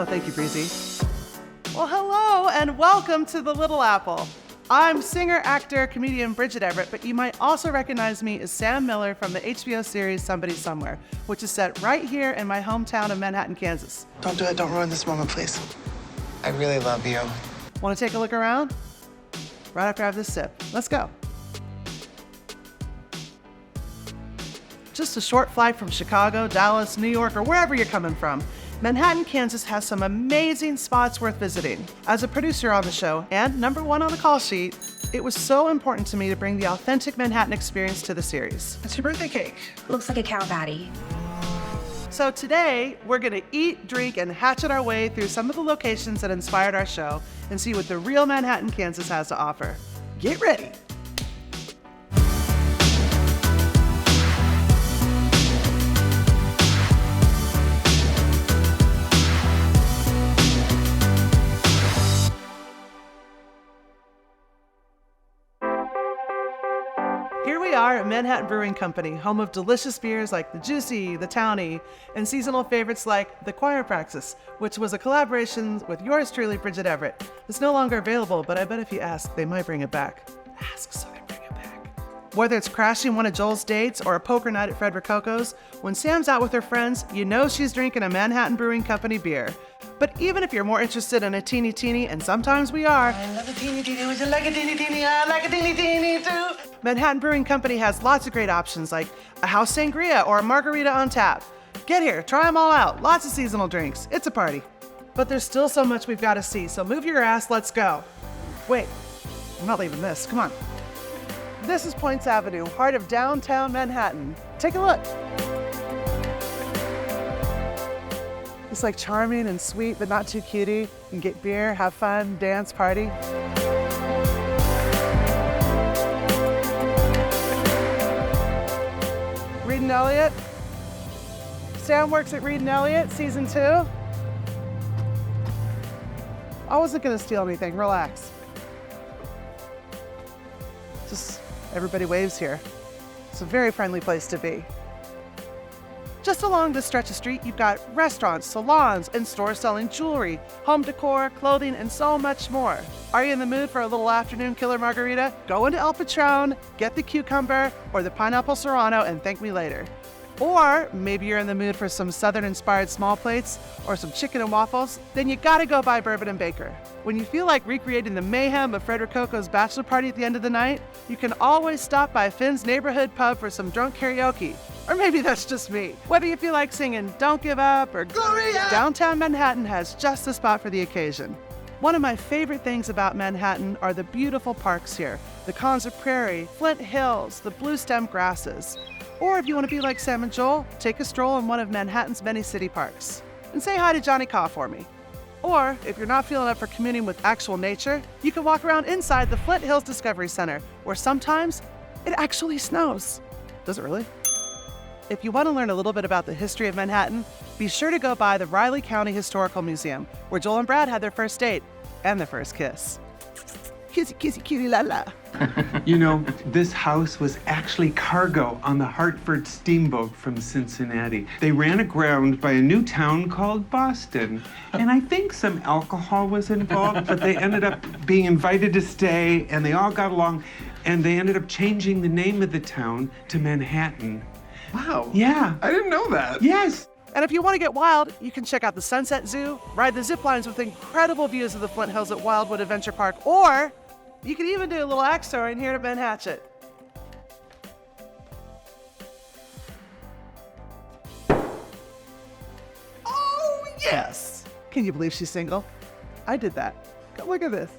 Oh, thank you, Breezy. Well, hello and welcome to The Little Apple. I'm singer, actor, comedian Bridget Everett, but you might also recognize me as Sam Miller from the HBO series Somebody Somewhere, which is set right here in my hometown of Manhattan, Kansas. Don't do it. Don't ruin this moment, please. I really love you. Want to take a look around? Right after I have this sip. Let's go. Just a short flight from Chicago, Dallas, New York, or wherever you're coming from, Manhattan, Kansas has some amazing spots worth visiting. As a producer on the show and number one on the call sheet, it was so important to me to bring the authentic Manhattan experience to the series. It's your birthday cake. Looks like a cow patty. So today, we're gonna eat, drink, and hatchet our way through some of the locations that inspired our show and see what the real Manhattan, Kansas has to offer. Get ready. Here we are at Manhattan Brewing Company, home of delicious beers like the Juicy, the Townie, and seasonal favorites like the Choir Praxis, which was a collaboration with yours truly, Bridget Everett. It's no longer available, but I bet if you ask, they might bring it back. Ask so they bring it back. Whether it's crashing one of Joel's dates or a poker night at Fred Rococo's, when Sam's out with her friends, you know she's drinking a Manhattan Brewing Company beer. But even if you're more interested in a teeny, and sometimes we are, I love a teeny. Would you like a teeny? I like a teeny too. Manhattan Brewing Company has lots of great options like a house sangria or a margarita on tap. Get here, try them all out. Lots of seasonal drinks. It's a party. But there's still so much we've got to see, so move your ass, let's go. Wait, I'm not leaving this, come on. This is Points Avenue, heart of downtown Manhattan. Take a look. It's like charming and sweet, but not too cutie. You can get beer, have fun, dance, party. Reed and Elliott. Sam works at Reed and Elliott, season 2. I wasn't gonna steal anything, relax. Just everybody waves here. It's a very friendly place to be. Just along this stretch of street, you've got restaurants, salons, and stores selling jewelry, home decor, clothing, and so much more. Are you in the mood for a little afternoon killer margarita? Go into El Patron, get the cucumber or the pineapple serrano, and thank me later. Or maybe you're in the mood for some Southern-inspired small plates or some chicken and waffles, then you gotta go by Bourbon and Baker. When you feel like recreating the mayhem of Fred Rococo's bachelor party at the end of the night, you can always stop by Finn's neighborhood pub for some drunk karaoke. Or maybe that's just me. Whether you feel like singing Don't Give Up or Gloria, downtown Manhattan has just the spot for the occasion. One of my favorite things about Manhattan are the beautiful parks here. The Konza Prairie, Flint Hills, the blue stem grasses. Or if you want to be like Sam and Joel, take a stroll in one of Manhattan's many city parks. And say hi to Johnny Caw for me. Or if you're not feeling up for communing with actual nature, you can walk around inside the Flint Hills Discovery Center, where sometimes it actually snows. Does it really? If you want to learn a little bit about the history of Manhattan, be sure to go by the Riley County Historical Museum, where Joel and Brad had their first date and their first kiss. Kissy, kissy, kitty, la la. You know, this house was actually cargo on the Hartford steamboat from Cincinnati. They ran aground by a new town called Boston. And I think some alcohol was involved, but they ended up being invited to stay, and they all got along, and they ended up changing the name of the town to Manhattan. Wow. Yeah. I didn't know that. Yes. And if you want to get wild, you can check out the Sunset Zoo, ride the zip lines with incredible views of the Flint Hills at Wildwood Adventure Park, or you can even do a little axe throwing here at Manhattan. Oh, yes! Can you believe she's single? I did that. Go look at this.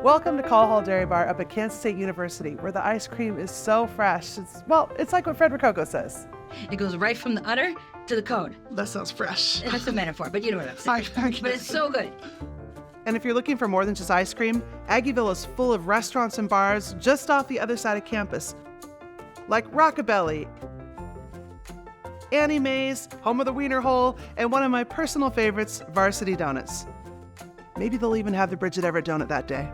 Welcome to Call Hall Dairy Bar up at Kansas State University, where the ice cream is so fresh. It's like what Fred Rococo says. It goes right from the udder to the cone. That sounds fresh. That's a metaphor, but you know what I'm saying. But it's so good. And if you're looking for more than just ice cream, Aggieville is full of restaurants and bars just off the other side of campus, like Rockabilly, Annie Mae's, home of the Wiener Hole, and one of my personal favorites, Varsity Donuts. Maybe they'll even have the Bridget Everett donut that day.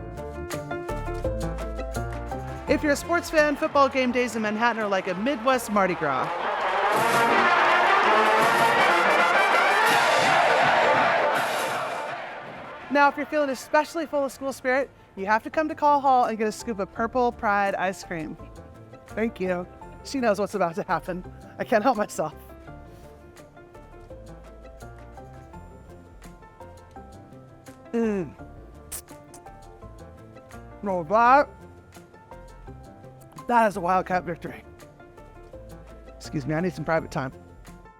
If you're a sports fan, football game days in Manhattan are like a Midwest Mardi Gras. Now, if you're feeling especially full of school spirit, you have to come to Call Hall and get a scoop of Purple Pride ice cream. Thank you. She knows what's about to happen. I can't help myself. No, that is a Wildcat victory. Excuse me, I need some private time.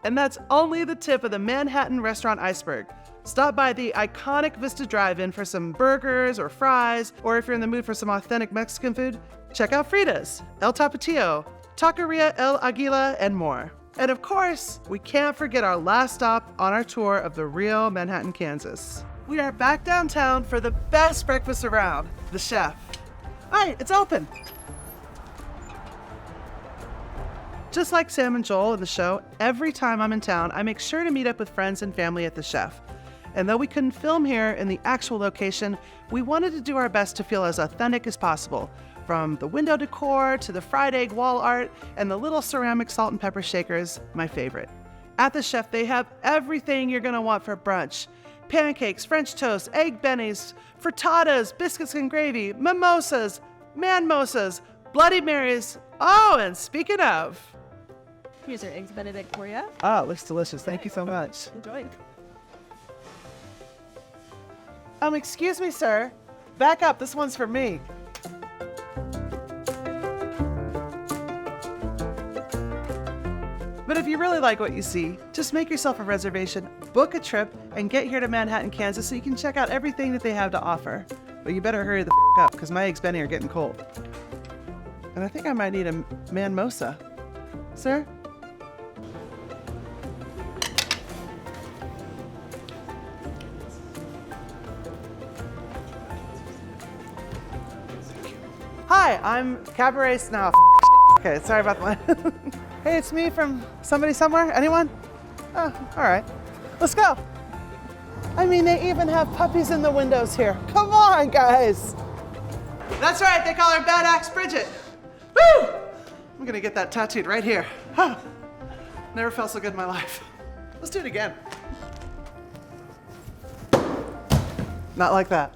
And that's only the tip of the Manhattan restaurant iceberg. Stop by the iconic Vista DriveIn for some burgers or fries, or if you're in the mood for some authentic Mexican food, check out Frida's, El Tapatio, Taqueria El Aguila, and more. And of course, we can't forget our last stop on our tour of the real Manhattan, Kansas. We are back downtown for the best breakfast around, the Chef. All right, it's open. Just like Sam and Joel in the show, every time I'm in town, I make sure to meet up with friends and family at the Chef. And though we couldn't film here in the actual location, we wanted to do our best to feel as authentic as possible, from the window decor to the fried egg wall art and the little ceramic salt and pepper shakers, my favorite. At the Chef, they have everything you're gonna want for brunch. Pancakes, French toast, egg bennies, frittatas, biscuits and gravy, mimosas, manmosas, Bloody Marys. Oh, and speaking of, here's our eggs Benedict for you. oh, it looks delicious. Thank you so much. Enjoy. Excuse me, sir. Back up. This one's for me. But if you really like what you see, just make yourself a reservation, book a trip, and get here to Manhattan, Kansas so you can check out everything that they have to offer. But you better hurry the up, because my eggs Benny are getting cold. And I think I might need a manmosa. Sir? Hi, I'm Cabaret Snuff. Okay, sorry about that. Hey, it's me from somebody somewhere. Anyone? Oh, all right. Let's go. I mean, they even have puppies in the windows here. Come on, guys. That's right, they call her Bad Axe Bridget. Woo! I'm gonna get that tattooed right here. Huh. Never felt so good in my life. Let's do it again. Not like that.